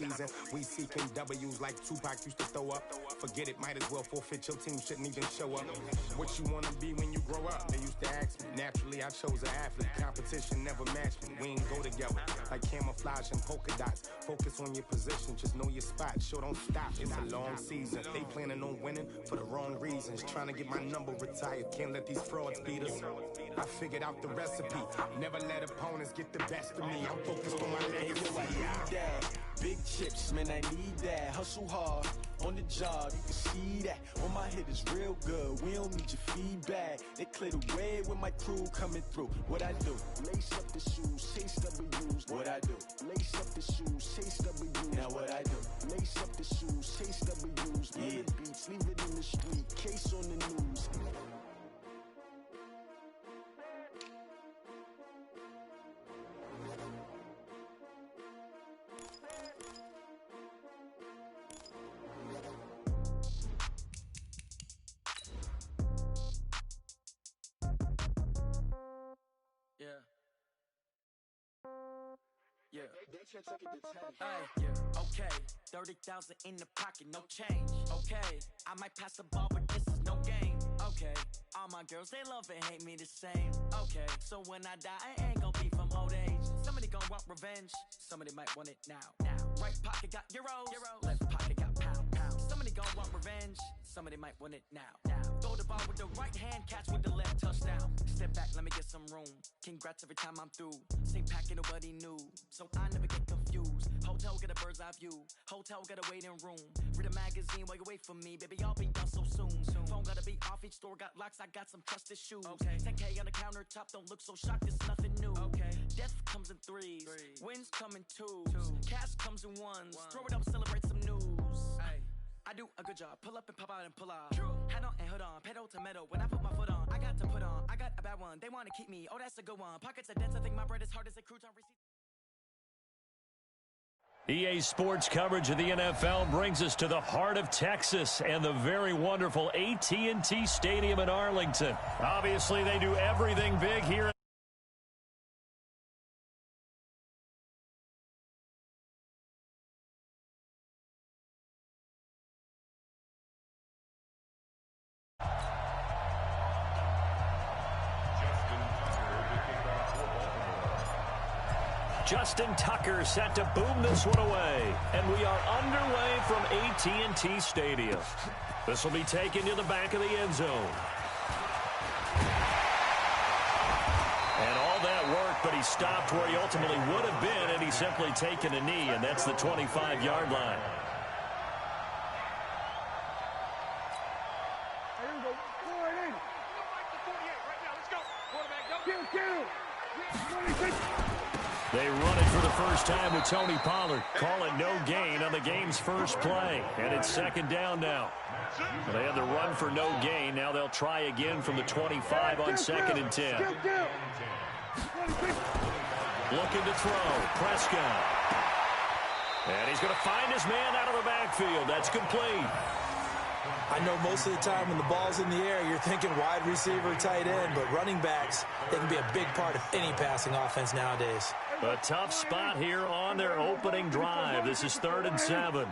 season. We seeking W's like Tupac used to throw up. Forget it, might as well forfeit. Your team shouldn't even show up. What you wanna be when you grow up? They used to ask me. Naturally, I chose an athlete. Competition never matched me. We ain't go together like camouflage and polka dots. Focus on your position, just know your spot. Sure, don't stop. It's a long season. They planning on winning for the wrong reasons. Trying to get my number retired. Can't let these frauds beat us. I figured out the recipe. Never let opponents get the best of me. I'm focused on my legacy. Big chips, man, I need that. Hustle hard on the job, you can see that. On my head is real good. We don't need your feedback. They clear the way with my crew coming through. What I do? Lace up the shoes, chase W's. What I do? Lace up the shoes, chase W's. Now what I do? Lace up the shoes, chase W's. Yeah. Beats, leave it in the street. Case on the news. Yeah, okay, 30,000 in the pocket, no change. Okay, I might pass the ball, but this is no game. Okay, all my girls, they love and hate me the same. Okay, so when I die, I ain't gonna be from old age. Somebody gonna want revenge, somebody might want it now. Right pocket got euros, left pocket got pounds. Somebody gonna want revenge, somebody might want it now. Throw the ball with the right hand, catch with the left, touchdown. Step back, let me get some room. Congrats every time I'm through. Same packet, nobody knew, so I never get confused. Hotel get a bird's eye view. Hotel get a waiting room. Read a magazine while you wait for me, baby. I'll be done so soon. Phone gotta be off. Each store got locks. I got some trusted shoes. Okay. 10K on the countertop. Don't look so shocked. It's nothing new. Okay. Death comes in threes. Wins come in twos. Cash comes in ones. Throw it up, celebrate some news. I do a good job. Pull up and pop out and pull out. Hat on and hood on. Pedal to metal. When I put my foot on, I got to put on. I got a bad one. They want to keep me. Oh, that's a good one. Pockets are dense. I think my bread is hard as a crouton receipt. EA Sports coverage of the NFL brings us to the heart of Texas and the very wonderful AT&T Stadium in Arlington. Obviously, they do everything big here. Justin Tucker set to boom this one away. And we are underway from AT&T Stadium. This will be taken to the back of the end zone. And all that work, but he stopped where he ultimately would have been, and he's simply taken a knee, and that's the 25-yard line. They run it for the first time with Tony Pollard. Call it no gain on the game's first play. And it's second down now. They had the run for no gain. Now they'll try again from the 25 on second and 10. Looking to throw. Prescott. And he's going to find his man out of the backfield. That's complete. I know most of the time when the ball's in the air, you're thinking wide receiver, tight end, but running backs, they can be a big part of any passing offense nowadays. A tough spot here on their opening drive. This is 3rd and 7. Out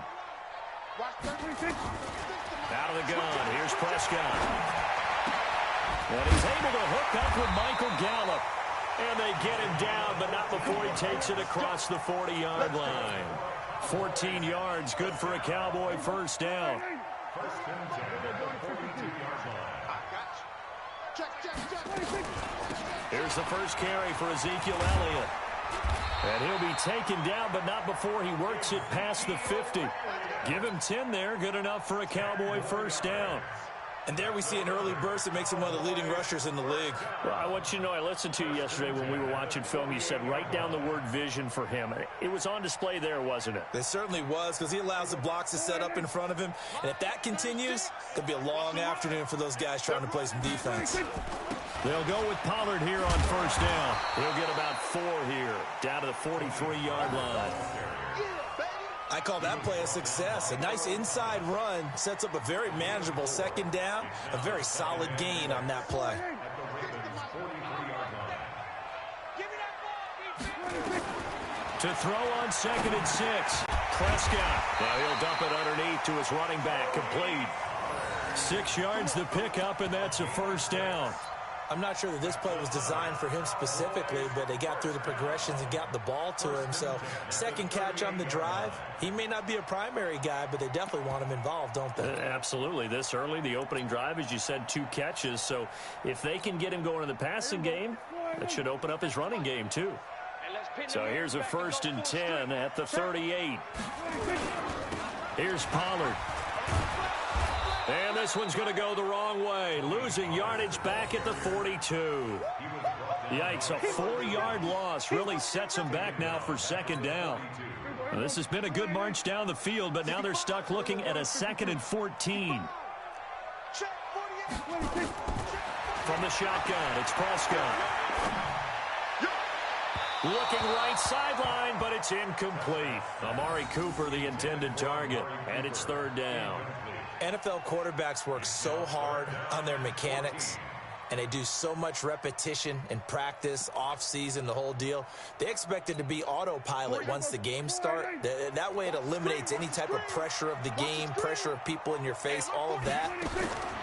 of the gun. Here's Prescott. And he's able to hook up with Michael Gallup. And they get him down, but not before he takes it across the 40-yard line. 14 yards, good for a Cowboy first down. Here's the first carry for Ezekiel Elliott. And he'll be taken down, but not before he works it past the 50. Give him 10 there, good enough for a Cowboy first down. And there we see an early burst that makes him one of the leading rushers in the league. Well, I want you to know, I listened to you yesterday when we were watching film. You said write down the word vision for him. It was on display there, wasn't it? It certainly was, because he allows the blocks to set up in front of him. And if that continues, it'll be a long afternoon for those guys trying to play some defense. They'll go with Pollard here on first down. He'll get about 4 here, down to the 43-yard line. I call that play a success. A nice inside run sets up a very manageable second down, a very solid gain on that play. To throw on 2nd and 6. Prescott. Now he'll dump it underneath to his running back. Complete. 6 yards the pickup, and that's a first down. I'm not sure that this play was designed for him specifically, but they got through the progressions and got the ball to him. So, second catch on the drive. He may not be a primary guy, but they definitely want him involved, don't they? Absolutely. This early, the opening drive, as you said, 2 catches. So, if they can get him going in the passing game, that should open up his running game, too. So, here's a 1st and 10 at the 38. Here's Pollard. And this one's going to go the wrong way. Losing yardage back at the 42. Yikes, a 4-yard loss really sets them back now for 2nd down. Now, this has been a good march down the field, but now they're stuck looking at a 2nd and 14. From the shotgun, it's Prescott. Looking right sideline, but it's incomplete. Amari Cooper, the intended target, and it's 3rd down. NFL quarterbacks work so hard on their mechanics, and they do so much repetition and practice, off-season, the whole deal. They expect it to be autopilot once the games start. That way it eliminates any type of pressure of the game, pressure of people in your face, all of that.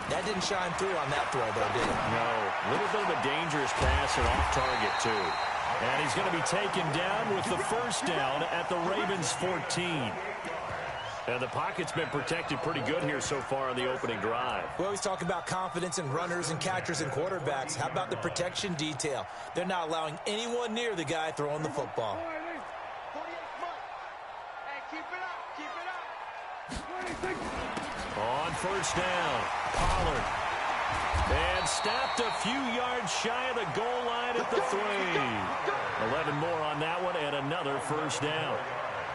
That didn't shine through on that throw, though, did it? No. A little bit of a dangerous pass and off target, too. And he's going to be taken down with the 1st down at the Ravens' 14. And the pocket's been protected pretty good here so far on the opening drive. We always talk about confidence in runners and catchers and quarterbacks. How about the protection detail? They're not allowing anyone near the guy throwing the football. On 1st down, Pollard. And stopped a few yards shy of the goal line at the 3. 11 more on that one and another 1st down.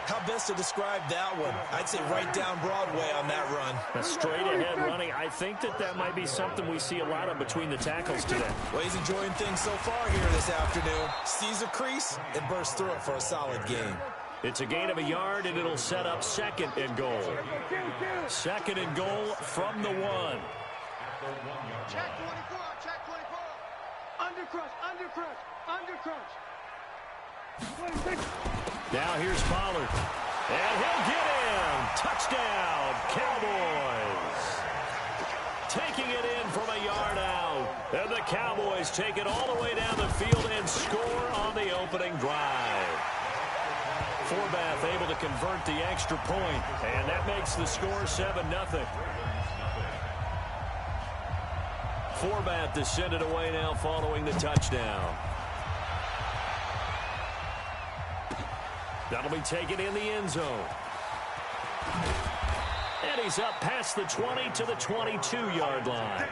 How best to describe that one? I'd say right down Broadway on that run. A straight-ahead running. I think that might be something we see a lot of between the tackles today. Well, he's enjoying things so far here this afternoon. Sees a crease and bursts through it for a solid game. It's a gain of a yard, and it'll set up 2nd and goal. 2nd and goal from the 1. Check 24, check 24. Under crunch. Now here's Pollard. And he'll get in. Touchdown, Cowboys. Taking it in from a yard out. And the Cowboys take it all the way down the field and score on the opening drive. Forbath able to convert the extra point. And that makes the score 7-0. Forbath descended away now following the touchdown. That'll be taken in the end zone. And he's up past the 20 to the 22-yard line.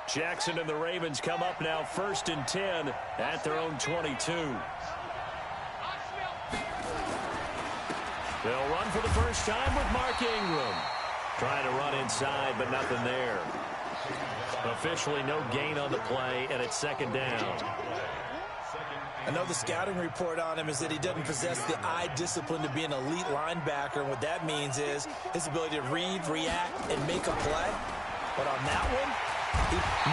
Jackson and the Ravens come up now 1st and 10 at their own 22. They'll run for the first time with Mark Ingram. Trying to run inside, but nothing there. Officially no gain on the play, and it's 2nd down. I know the scouting report on him is that he doesn't possess the eye discipline to be an elite linebacker, and what that means is his ability to read, react, and make a play. But on that one,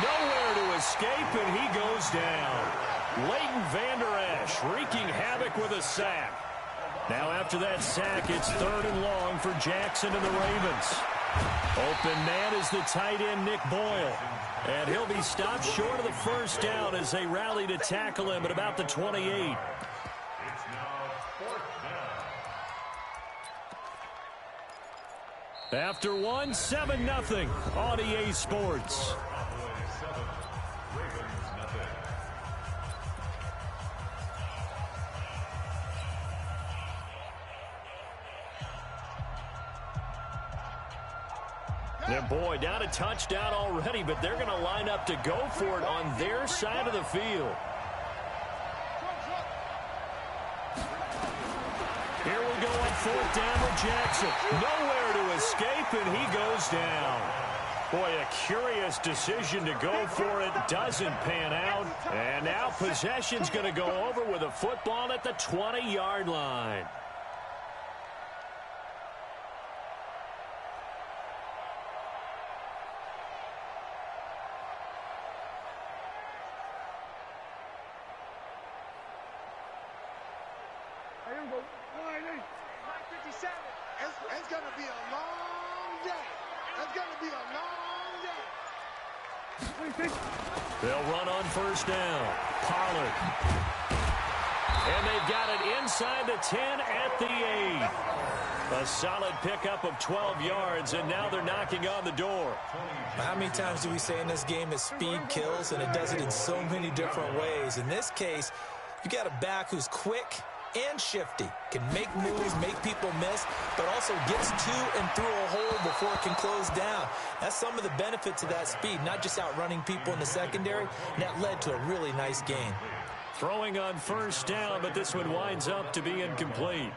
nowhere to escape, and he goes down. Leighton Vander Esch wreaking havoc with a sack. Now after that sack, it's 3rd and long for Jackson and the Ravens. Open man is the tight end, Nick Boyle. And he'll be stopped short of the 1st down as they rally to tackle him at about the 28. After 7-0 on EA Sports. And boy, down a touchdown already, but they're going to line up to go for it on their side of the field. Here we go on 4th down with Jackson. Nowhere to escape, and he goes down. Boy, a curious decision to go for it. Doesn't pan out. And now possession's going to go over with a football at the 20-yard line. It's going to be a long day. It's going to be a long day. They'll run on first down. Pollard. And they've got it inside the 10 at the 8. A solid pickup of 12 yards, and now they're knocking on the door. How many times do we say in this game that speed kills, and it does it in so many different ways? In this case, you got a back who's quick and shifty, can make moves, make people miss, but also gets to and through a hole before it can close down. That's some of the benefits of that speed, not just outrunning people in the secondary, and that led to a really nice gain. Throwing on first down, but this one winds up to be incomplete.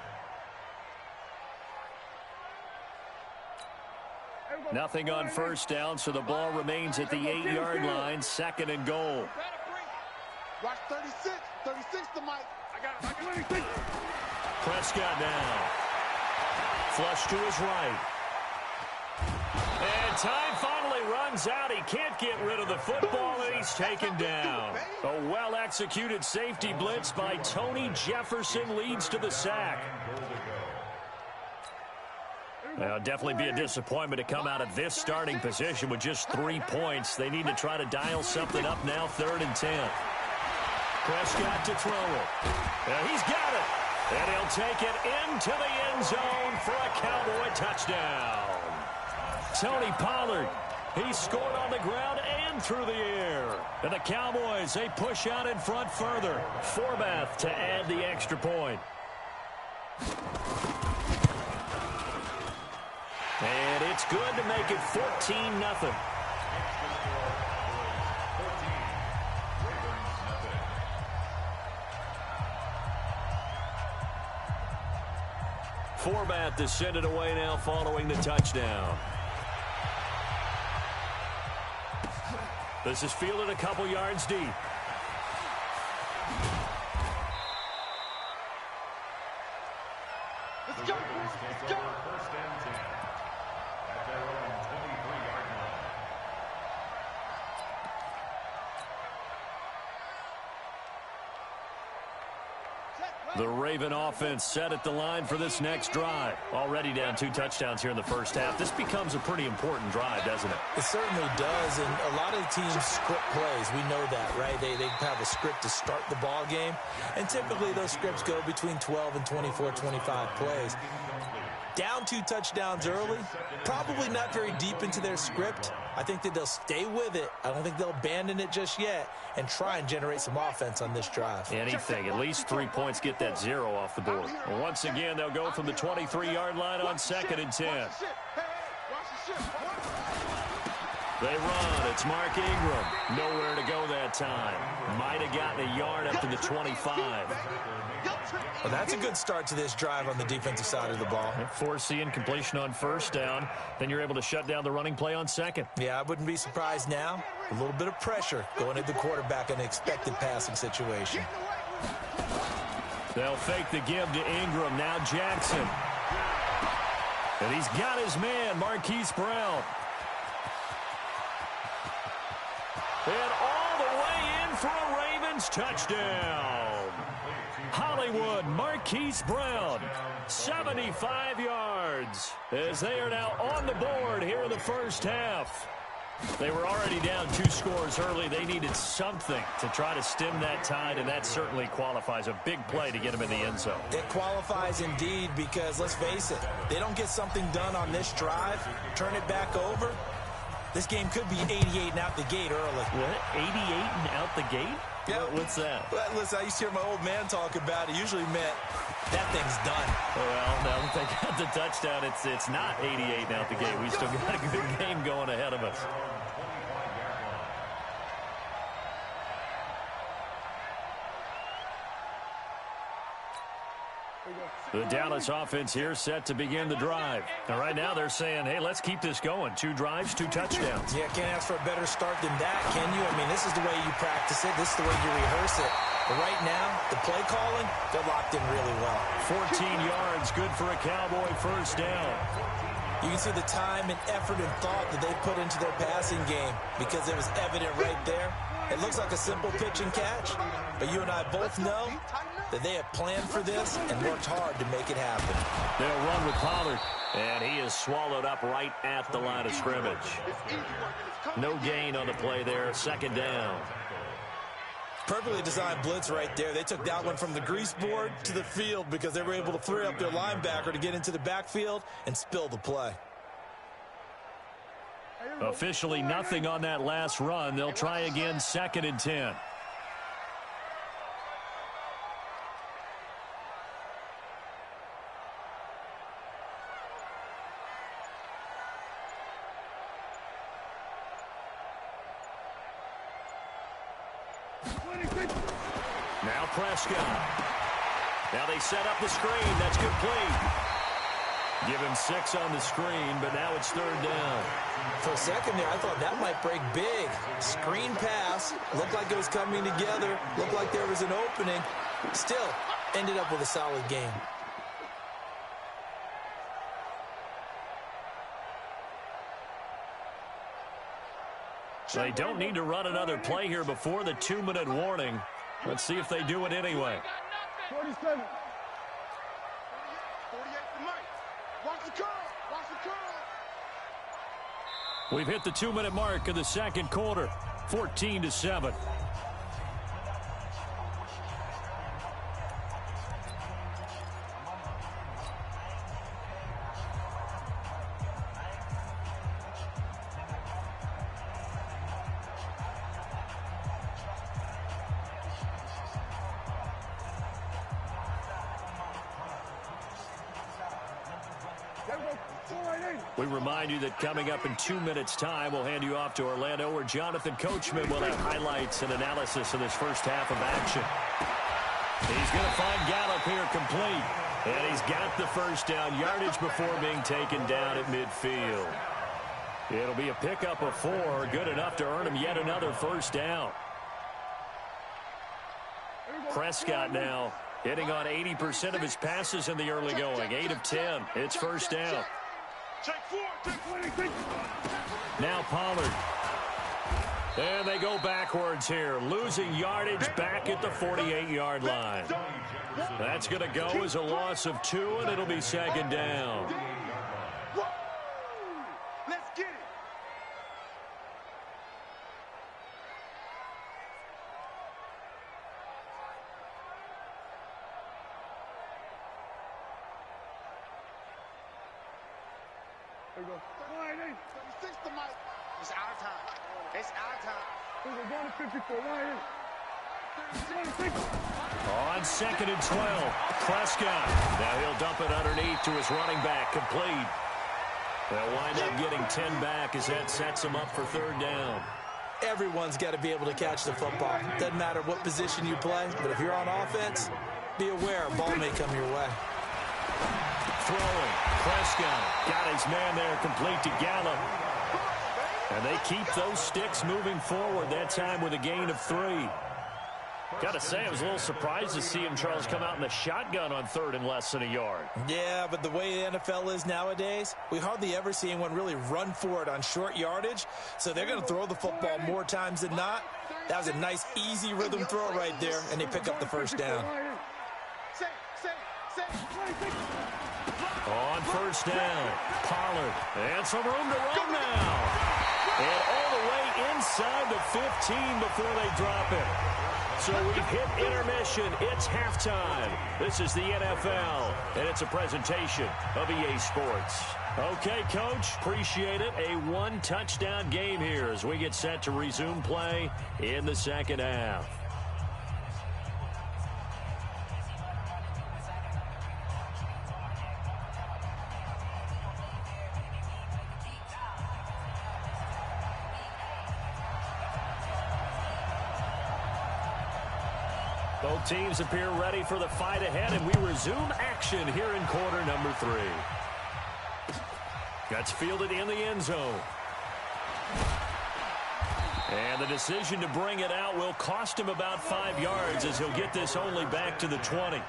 Nothing on first down, so the ball remains at the 8-yard line, 2nd and goal. Watch 36. 36 to Mike. I got it. Prescott now. Flush to his right. And time finally runs out. He can't get rid of the football, and he's taken down. A well-executed safety blitz by Tony Jefferson leads to the sack. Well, definitely be a disappointment to come out of this starting position with just 3 points. They need to try to dial something up now, 3rd and 10. Prescott to throw it. He's got it. And he'll take it into the end zone for a Cowboy touchdown. Tony Pollard, he scored on the ground and through the air. And the Cowboys, they push out in front further. Forbath to add the extra point. And it's good to make it 14-0. Forbath to send it away now following the touchdown. This is fielded a couple yards deep. Let's go. Let's go. First and 10 at their own 23-yard line. The Raven offense set at the line for this next drive. Already down 2 touchdowns here in the first half. This becomes a pretty important drive, doesn't it? It certainly does, and a lot of the teams script plays. We know that, right? They have a script to start the ball game, and typically those scripts go between 12 and 24, 25 plays. Down 2 touchdowns early, probably not very deep into their script. I think that they'll stay with it. I don't think they'll abandon it just yet and try and generate some offense on this drive. Anything. At least 3 points get that 0 off the board. And once again, they'll go from the 23-yard line on 2nd and 10. They run. It's Mark Ingram. Nowhere to go that time. Might have gotten a yard up to the 25. Well, that's a good start to this drive on the defensive side of the ball. Force the incompletion on first down. Then you're able to shut down the running play on 2nd. Yeah, I wouldn't be surprised now. A little bit of pressure going at the quarterback in an expected passing situation. They'll fake the give to Ingram. Now Jackson. And he's got his man, Marquise Brown. And all the way in for a Ravens touchdown. Hollywood, Marquise Brown, 75 yards, as they are now on the board here in the first half. They were already down 2 scores early. They needed something to try to stem that tide, and that certainly qualifies. A big play to get them in the end zone. It qualifies indeed because, let's face it, they don't get something done on this drive, turn it back over. This game could be 88 and out the gate early. What? 88 and out the gate? Yeah. What's that? Well, listen, I used to hear my old man talk about it. Usually meant that thing's done. Well, now that they got the touchdown, it's not 88 and out the gate. We still got a good game going ahead of us. The Dallas offense here set to begin the drive. And right now they're saying, hey, let's keep this going. 2 drives, 2 touchdowns. Yeah, can't ask for a better start than that, can you? I mean, this is the way you practice it. This is the way you rehearse it. But right now, the play calling, they're locked in really well. 14 yards, good for a Cowboy first down. You can see the time and effort and thought that they put into their passing game because it was evident right there. It looks like a simple pitch and catch, but you and I both know that they have planned for this and worked hard to make it happen. They'll run with Pollard, and he is swallowed up right at the line of scrimmage. No gain on the play there, second down. Perfectly designed blitz right there. They took that one from the grease board to the field because they were able to free up their linebacker to get into the backfield and spill the play. Officially nothing on that last run. They'll try again, 2nd and 10. Now Prescott. Now they set up the screen. That's complete. Give him 6 on the screen, but now it's 3rd down. For a second there, I thought that might break big. Screen pass. Looked like it was coming together. Looked like there was an opening. Still, ended up with a solid game. They don't need to run another play here before the 2-minute warning. Let's see if they do it anyway. 47. 48 to Mike. Watch the curl. Watch the curl. We've hit the 2-minute mark of the second quarter. 14-7. We remind you that coming up in 2 minutes' time, we'll hand you off to Orlando, where Jonathan Coachman will have highlights and analysis of this first half of action. He's going to find Gallup here complete. And he's got the first down, yardage before being taken down at midfield. It'll be a pickup of 4, good enough to earn him yet another first down. Prescott now hitting on 80% of his passes in the early going. 8 of 10. It's first down. Now Pollard. And they go backwards here. Losing yardage back at the 48-yard line. That's going to go as a loss of 2, and it'll be second down. Let's get it. There we go. 36 to Mike. It's our time. It's our time. We're going to 54. On 2nd and 12, Prescott. Now he'll dump it underneath to his running back, complete. They'll wind up getting 10 back as that sets him up for 3rd down. Everyone's got to be able to catch the football. Doesn't matter what position you play, but if you're on offense, be aware a ball may come your way. Throwing. Prescott got his man there, complete to Gallup. And they keep those sticks moving forward, that time with a gain of 3. Got to say, I was a little surprised to see him, Charles, come out in the shotgun on 3rd and less than a yard. Yeah, but the way the NFL is nowadays, we hardly ever see anyone really run for it on short yardage. So they're going to throw the football more times than not. That was a nice, easy rhythm throw right there, and they pick up the first down. On first down, Pollard. And some room to run now. And all the way inside the 15 before they drop it. So we've hit intermission. It's halftime. This is the NFL, and it's a presentation of EA Sports. Okay, Coach, appreciate it. A 1-touchdown game here as we get set to resume play in the second half. Both teams appear ready for the fight ahead, and we resume action here in quarter number 3. That's fielded in the end zone. And the decision to bring it out will cost him about 5 yards as he'll get this only back to the 20.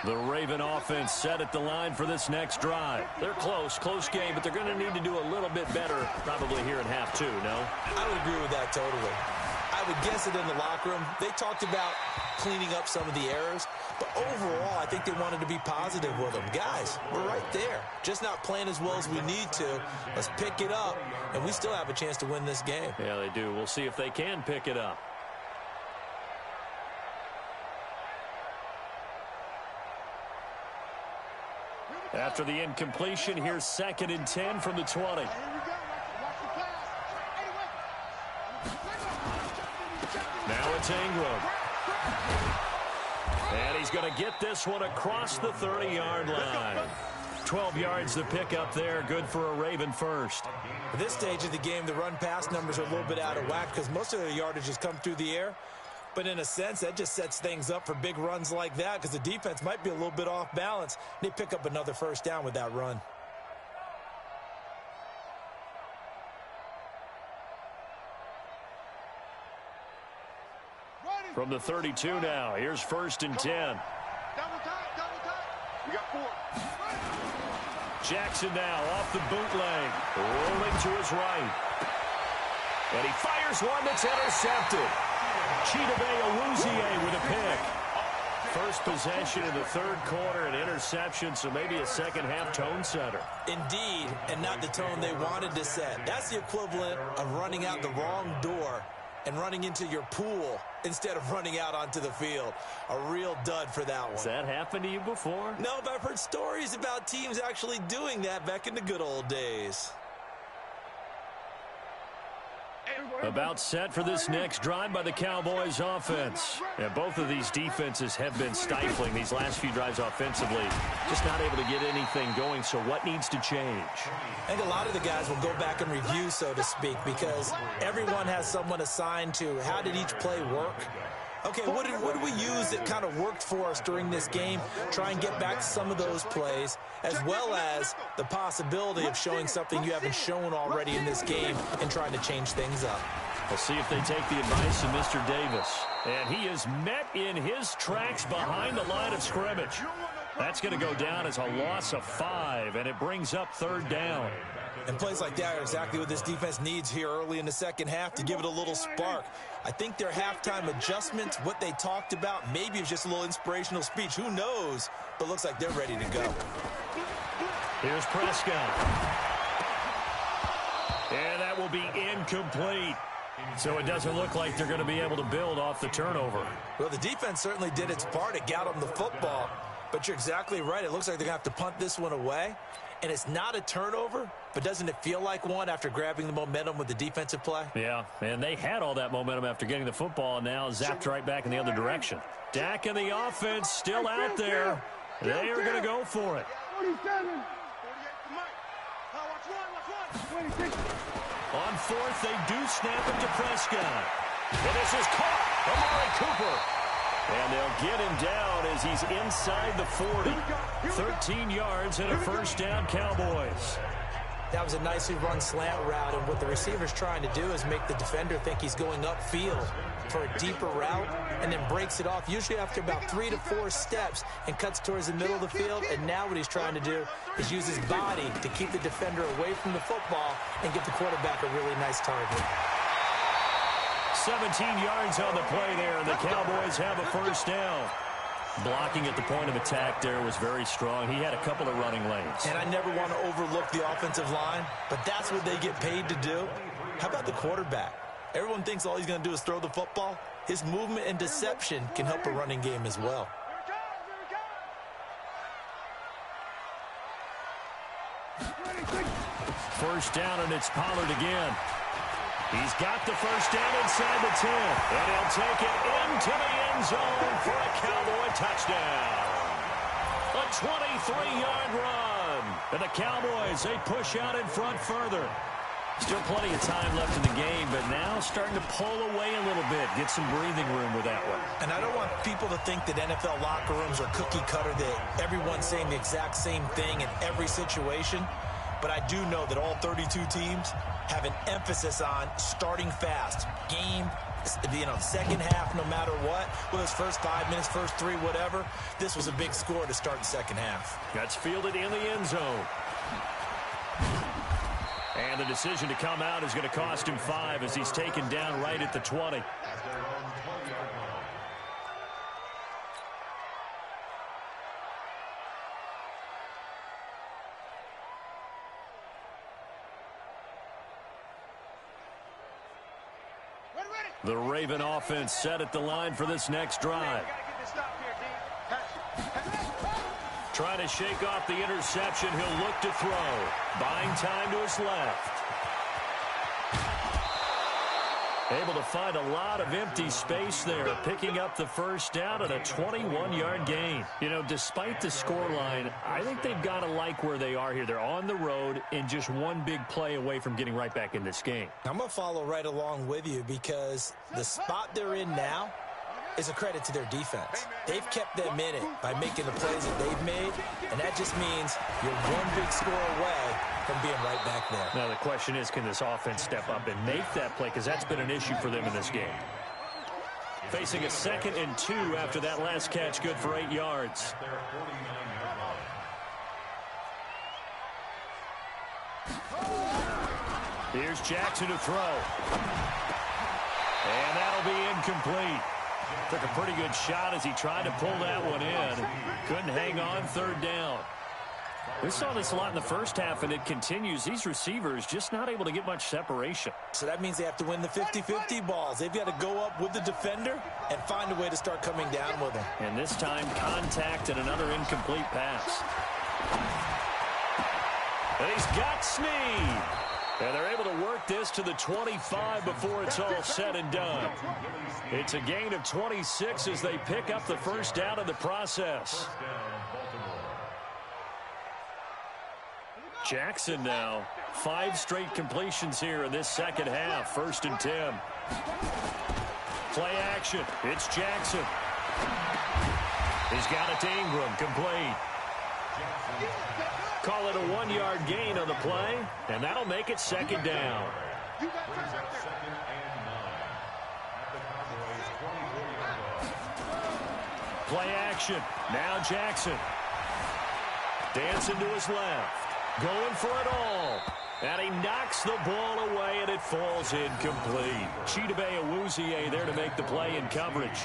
The Raven offense set at the line for this next drive. They're close game, but they're going to need to do a little bit better probably here in half 2, no? I would agree with that totally. I would guess it in the locker room. They talked about cleaning up some of the errors, but overall, I think they wanted to be positive with them. Guys, we're right there. Just not playing as well as we need to. Let's pick it up, and we still have a chance to win this game. Yeah, they do. We'll see if they can pick it up. After the incompletion, here's 2nd and 10 from the 20. Now it's Ingram. And he's going to get this one across the 30-yard line. 12 yards to pick up there. Good for a Raven first. At this stage of the game, the run-pass numbers are a little bit out of whack because most of their yardage has come through the air. But in a sense, that just sets things up for big runs like that because the defense might be a little bit off balance. They pick up another first down with that run. From the 32 now, here's 1st and 10. Double tight. We got 4. Jackson now off the bootleg, rolling to his right. And he fires one that's intercepted. Chidobe Awuzie with a pick. First possession in the 3rd quarter, an interception, so maybe a second-half tone setter. Indeed, and not the tone they wanted to set. That's the equivalent of running out the wrong door and running into your pool instead of running out onto the field. A real dud for that one. Has that happened to you before? No, but I've heard stories about teams actually doing that back in the good old days. About set for this next drive by the Cowboys offense. And both of these defenses have been stifling these last few drives offensively. Just not able to get anything going, so what needs to change? I think a lot of the guys will go back and review, so to speak, because everyone has someone assigned to how did each play work. Okay, what did we use that kind of worked for us during this game? Try and get back to some of those plays, as well as the possibility of showing something you haven't shown already in this game and trying to change things up. We'll see if they take the advice of Mr. Davis. And he is met in his tracks behind the line of scrimmage. That's going to go down as a loss of 5, and it brings up 3rd down. And plays like that are exactly what this defense needs here early in the second half to give it a little spark. I think their halftime adjustments, what they talked about, maybe it was just a little inspirational speech. Who knows? But looks like they're ready to go. Here's Prescott. And that will be incomplete. So it doesn't look like they're going to be able to build off the turnover. Well, the defense certainly did its part to get them the football. But you're exactly right. It looks like they're going to have to punt this one away. And it's not a turnover, but doesn't it feel like one after grabbing the momentum with the defensive play? Yeah, and they had all that momentum after getting the football, and now zapped right back in the other direction. Dak and the offense still out there. They are going to go for it. 47. On 4th, they do snap it to Prescott. And this is caught. Amari Cooper. And they'll get him down as he's inside the 40. 13 yards and a first down, Cowboys. That was a nicely run slant route, and what the receiver's trying to do is make the defender think he's going upfield for a deeper route and then breaks it off, usually after about 3 to 4 steps, and cuts towards the middle of the field. And now what he's trying to do is use his body to keep the defender away from the football and give the quarterback a really nice target. 17 yards on the play there, and the Cowboys have a first down. Blocking at the point of attack there was very strong. He had a couple of running lanes. And I never want to overlook the offensive line, but that's what they get paid to do. How about the quarterback? Everyone thinks all he's going to do is throw the football. His movement and deception can help a running game as well. First down, and it's Pollard again. He's got the first down inside the 10, and he'll take it into the end zone for a Cowboy touchdown. A 23-yard run, and the Cowboys, they push out in front further. Still plenty of time left in the game, but now starting to pull away a little bit. Get some breathing room with that one. And I don't want people to think that NFL locker rooms are cookie cutter, that everyone's saying the exact same thing in every situation. But I do know that all 32 teams have an emphasis on starting fast. Game, second half, no matter what. Whether it's first 5 minutes, first 3, whatever. This was a big score to start the second half. That's fielded in the end zone. And the decision to come out is going to cost him 5 as he's taken down right at the 20. The Raven offense set at the line for this next drive. Trying to shake off the interception. He'll look to throw. Buying time to his left. Able to find a lot of empty space there, picking up the first down and a 21-yard gain. You know, despite the scoreline, I think they've got to like where they are here. They're on the road and just one big play away from getting right back in this game. I'm going to follow right along with you because the spot they're in now is a credit to their defense. They've kept them in it by making the plays that they've made, and that just means you're one big score away from being right back there. Now the question is, can this offense step up and make that play? Because that's been an issue for them in this game. Facing a 2nd and 2 after that last catch, good for 8 yards. Here's Jackson to throw. And that'll be incomplete. Took a pretty good shot as he tried to pull that one in. Couldn't hang on, 3rd down. We saw this a lot in the first half, and it continues. These receivers just not able to get much separation. So that means they have to win the 50-50 balls. They've got to go up with the defender and find a way to start coming down with him. And this time, contact and another incomplete pass. And he's got Snead. And they're able to work this to the 25 before it's all said and done. It's a gain of 26 as they pick up the first down in the process. Jackson now, 5 straight completions here in this second half. 1st and 10. Play action. It's Jackson. He's got it to Ingram. Complete. Call it a 1-yard gain on the play, and that'll make it 2nd down. Play action. Now Jackson. Dancing to his left. Going for it all. And he knocks the ball away, and it falls incomplete. Chidobe Awuzie there to make the play in coverage.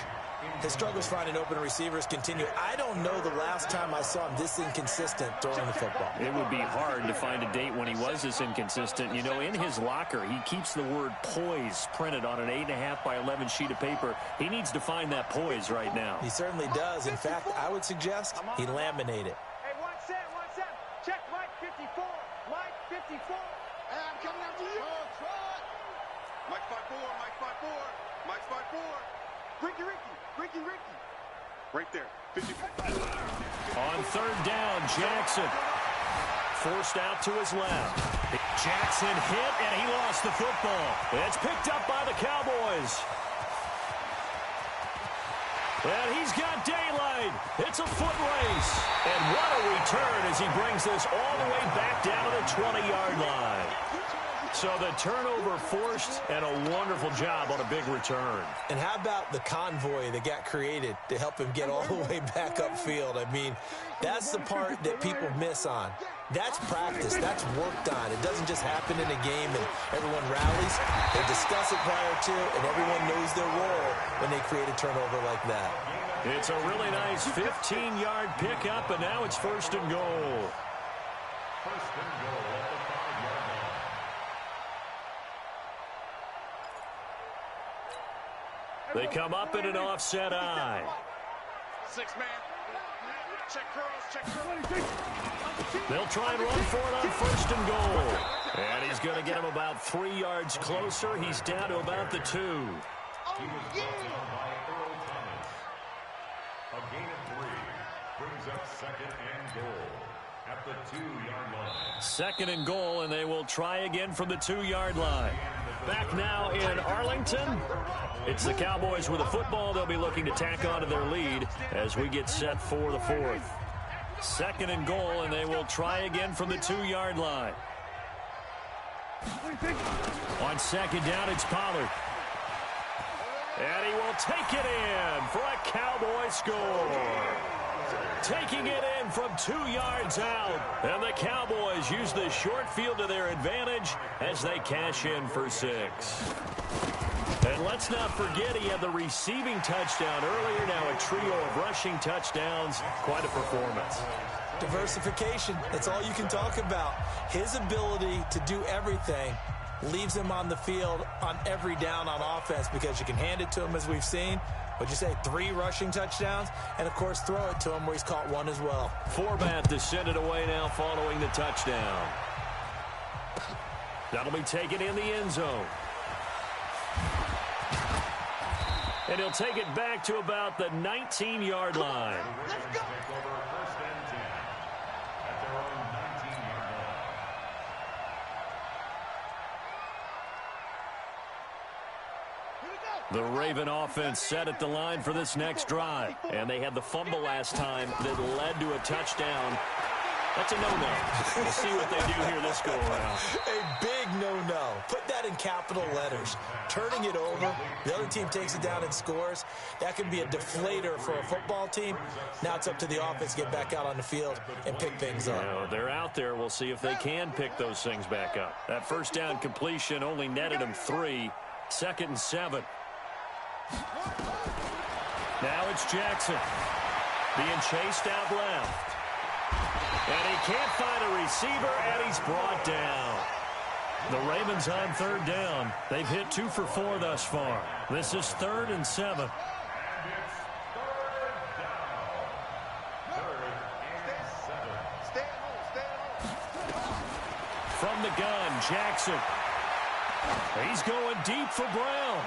His struggles finding open receivers continue. I don't know the last time I saw him this inconsistent throwing the football. It would be hard to find a date when he was this inconsistent. You know, in his locker, he keeps the word poise printed on an 8.5 by 11 sheet of paper. He needs to find that poise right now. He certainly does. In fact, I would suggest he laminate it. Hey, 1 set. Check Mike 54. Mike 54. Hey, I'm coming after you. Mike 54. Mike 54. Ricky. Right there. 54. On 3rd down, Jackson. Forced out to his left. Jackson hit, and he lost the football. It's picked up by the Cowboys. And he's got daylight. It's a foot race. And what a return as he brings this all the way back down to the 20-yard line. So the turnover forced, and a wonderful job on a big return. And how about the convoy that got created to help him get all the way back upfield? I mean, that's the part that people miss on. That's practice. That's worked on. It doesn't just happen in a game and everyone rallies. They discuss it prior to, and everyone knows their role when they create a turnover like that. It's a really nice 15-yard pickup, and now it's 1st and goal. 1st and goal at the 5-yard line. They come up in an offset eye. 6-man. Check curls. They'll try and run for it on 1st and goal. And he's going to get him about 3 yards closer. He's down to about the 2. He was brought down by Earl Thomas. A gain of 3 brings up 2nd and goal at the 2-yard line. Second and goal, and they will try again from the 2-yard line. Back now in Arlington. It's the Cowboys with the football. They'll be looking to tack on to their lead as we get set for the fourth. Second and goal, and they will try again from the 2-yard line. On second down, it's Pollard. And he will take it in for a Cowboy score. Taking it in from 2 yards out. And the Cowboys use the short field to their advantage as they cash in for 6. And let's not forget he had the receiving touchdown earlier. Now a trio of rushing touchdowns. Quite a performance. Diversification, that's all you can talk about. His ability to do everything leaves him on the field on every down on offense because you can hand it to him as we've seen. What'd you say, 3 rushing touchdowns? And, of course, throw it to him where he's caught 1 as well. Forbath to send it away now following the touchdown. That'll be taken in the end zone. And he'll take it back to about the 19-yard line. Let's go. First and 10 at their own 19-yard line. The Raven offense set at the line for this next drive. And they had the fumble last time that led to a touchdown. That's a no-no. We'll see what they do here this go-around. A big no-no. Put that in capital letters. Turning it over, the other team takes it down and scores. That can be a deflator for a football team. Now it's up to the offense to get back out on the field and pick things up. Well, they're out there. We'll see if they can pick those things back up. That first down completion only netted them 3. 2nd and 7. Now it's Jackson being chased out left. And he can't find a receiver, and he's brought down. The Ravens on 3rd down. They've hit 2 for 4 thus far. This is 3rd and 7. And it's 3rd down. 3rd and 7. From the gun, Jackson. He's going deep for Brown.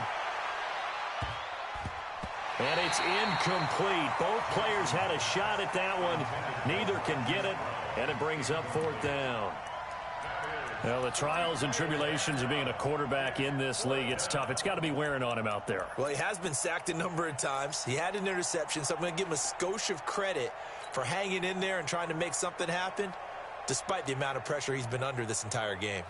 And it's incomplete. Both players had a shot at that one. Neither can get it, and it brings up 4th down. Well, the trials and tribulations of being a quarterback in this league, it's tough. It's got to be wearing on him out there. Well, he has been sacked a number of times. He had an interception, so I'm going to give him a skosh of credit for hanging in there and trying to make something happen, despite the amount of pressure he's been under this entire game.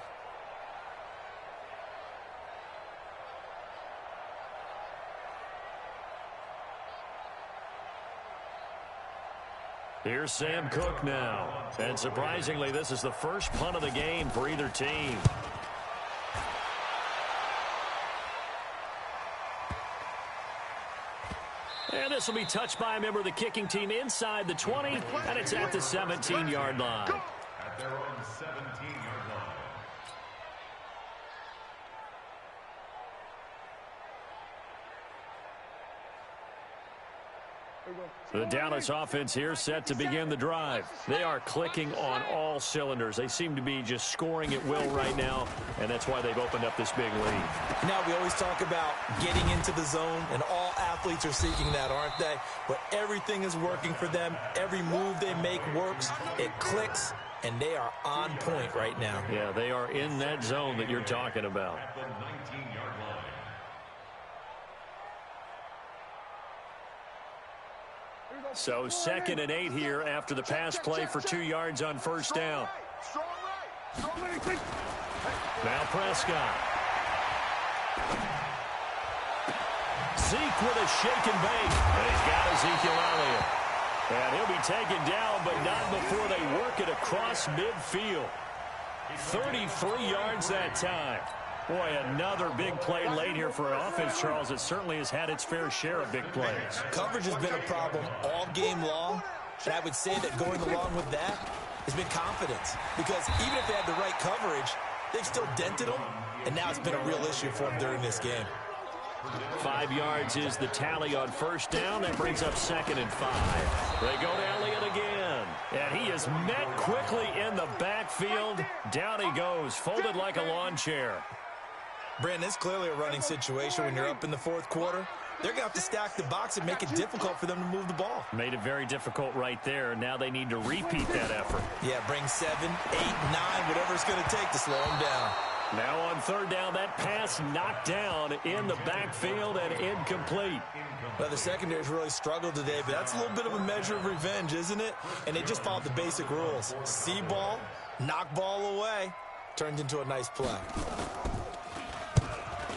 Here's Sam Cook now. And surprisingly, this is the first punt of the game for either team. And this will be touched by a member of the kicking team inside the 20, and it's at the 17-yard line. At their own 17-yard line. The Dallas offense here set to begin the drive. They are clicking on all cylinders. They seem to be just scoring at will right now, and that's why they've opened up this big lead. Now, we always talk about getting into the zone, and all athletes are seeking that, aren't they? But everything is working for them. Every move they make works. It clicks, and they are on point right now. Yeah, they are in that zone that you're talking about. At the 19-yard line. So 2nd and 8 here after the pass play for 2 yards on first down. Now Prescott. Zeke with a shake and bake. And he's got Ezekiel Elliott. And he'll be taken down, but not before they work it across midfield. 33 yards that time. Boy, another big play late here for an offense, Charles. It certainly has had its fair share of big plays. Coverage has been a problem all game long, and I would say that going along with that has been confidence. Because even if they had the right coverage, they've still dented them, and now it's been a real issue for them during this game. 5 yards is the tally on first down. That brings up 2nd and 5. They go to Elliott again. And he is met quickly in the backfield. Down he goes, folded like a lawn chair. Brandon, it's clearly a running situation when you're up in the 4th quarter. they're going to have to stack the box and make it difficult for them to move the ball. Made it very difficult right there. Now they need to repeat that effort. Yeah, bring 7, 8, 9, whatever it's going to take to slow them down. Now on third down, that pass knocked down in the backfield and incomplete. Well, the secondary's really struggled today, but that's a little bit of a measure of revenge, isn't it? And they just followed the basic rules. See ball, knock ball away, turned into a nice play.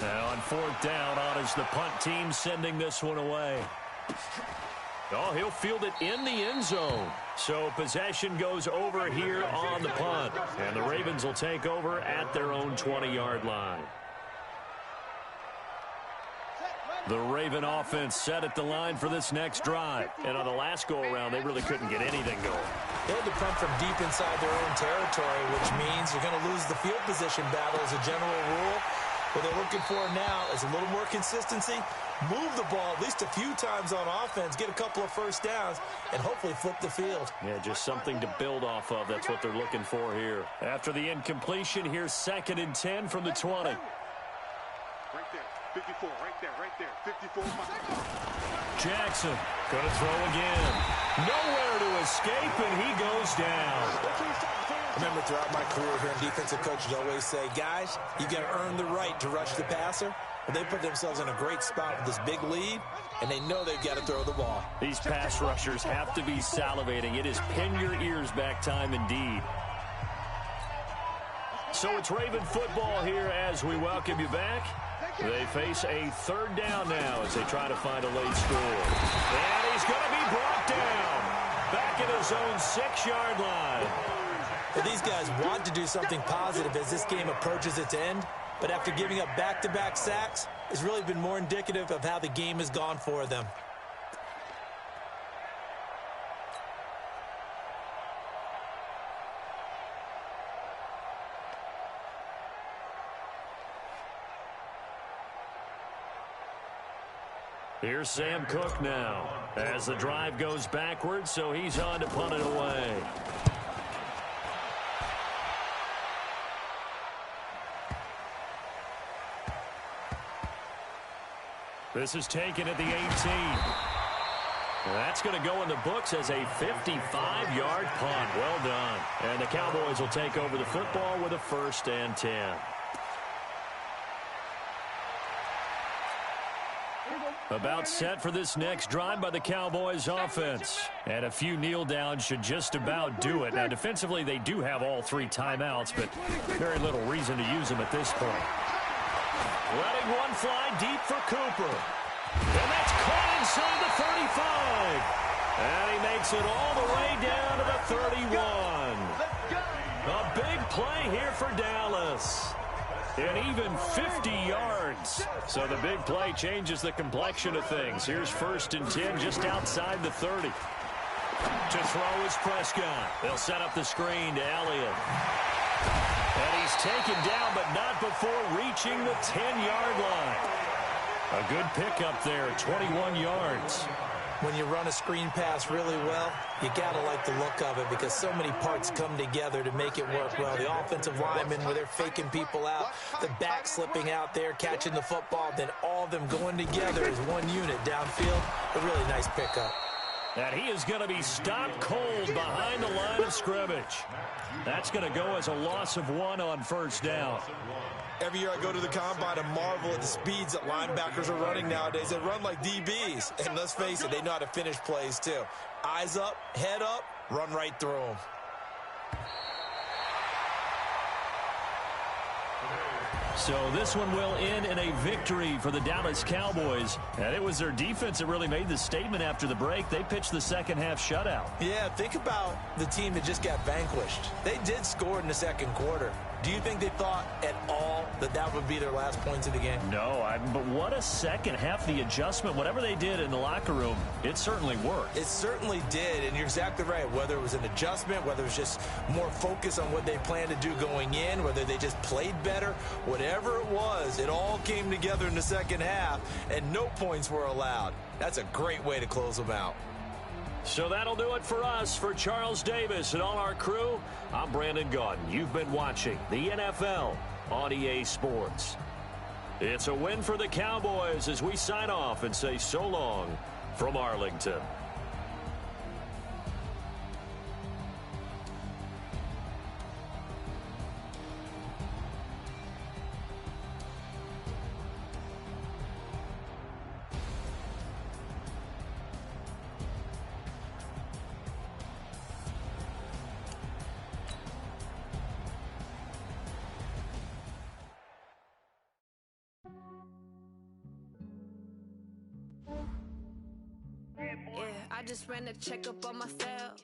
Now on fourth down, on is the punt team sending this one away. Oh, he'll field it in the end zone. So possession goes over here on the punt. And the Ravens will take over at their own 20-yard line. The Raven offense set at the line for this next drive. And on the last go-around, they really couldn't get anything going. They had to punt from deep inside their own territory, which means you're going to lose the field position battle as a general rule. What they're looking for now is a little more consistency, move the ball at least a few times on offense, get a couple of first downs, and hopefully flip the field. Yeah, just something to build off of. That's what they're looking for here. After the incompletion, here's 2nd and 10 from the 20. Right there, 54, right there, 54. Jackson gonna throw again. Nowhere to escape, and he goes down. I remember throughout my career here in defensive coaches always say, guys, you got to earn the right to rush the passer. But they put themselves in a great spot with this big lead, and they know they've got to throw the ball. These pass rushers have to be salivating. It is pin your ears back time indeed. So it's Raven football here as we welcome you back. They face a third down now as they try to find a late score. And he's going to be brought down back at his own 6-yard line. Well, these guys want to do something positive as this game approaches its end, but after giving up back-to-back sacks, it's really been more indicative of how the game has gone for them. Here's Sam Cook now as the drive goes backwards, so he's on to punt it away. This is taken at the 18. That's going to go in the books as a 55-yard punt. Well done. And the Cowboys will take over the football with a 1st and 10. About set for this next drive by the Cowboys offense. And a few kneel downs should just about do it. Now, defensively, they do have all 3 timeouts, but very little reason to use them at this point. Letting one fly deep for Cooper. And that's caught inside the 35. And he makes it all the way down to the 31. A big play here for Dallas. And even 50 yards. So the big play changes the complexion of things. Here's 1st and 10 just outside the 30. To throw is Prescott. They'll set up the screen to Elliott. And he's taken down, but not before reaching the 10-yard line. A good pickup there, 21 yards. When you run a screen pass really well, you got to like the look of it because so many parts come together to make it work well. The offensive linemen, where they're faking people out, the back slipping out there, catching the football, then all of them going together as one unit downfield. A really nice pickup. And he is going to be stopped cold behind the line of scrimmage. That's going to go as a loss of 1 on 1st down. Every year I go to the combine and marvel at the speeds that linebackers are running nowadays. They run like DBs. And let's face it, they know how to finish plays too. Eyes up, head up, run right through them. So this one will end in a victory for the Dallas Cowboys. And it was their defense that really made the statement after the break. They pitched the second-half shutout. Yeah, think about the team that just got vanquished. They did score in the second quarter. Do you think they thought at all that that would be their last points of the game? No, but what a second half. The adjustment, whatever they did in the locker room, it certainly worked. It certainly did, and you're exactly right. Whether it was an adjustment, whether it was just more focus on what they planned to do going in, whether they just played better, whatever it was, it all came together in the second half, and no points were allowed. That's a great way to close them out. So that'll do it for us. For Charles Davis and all our crew, I'm Brandon Gaudin. You've been watching the NFL on EA Sports. It's a win for the Cowboys as we sign off and say so long from Arlington. Yeah, I just ran a checkup on myself.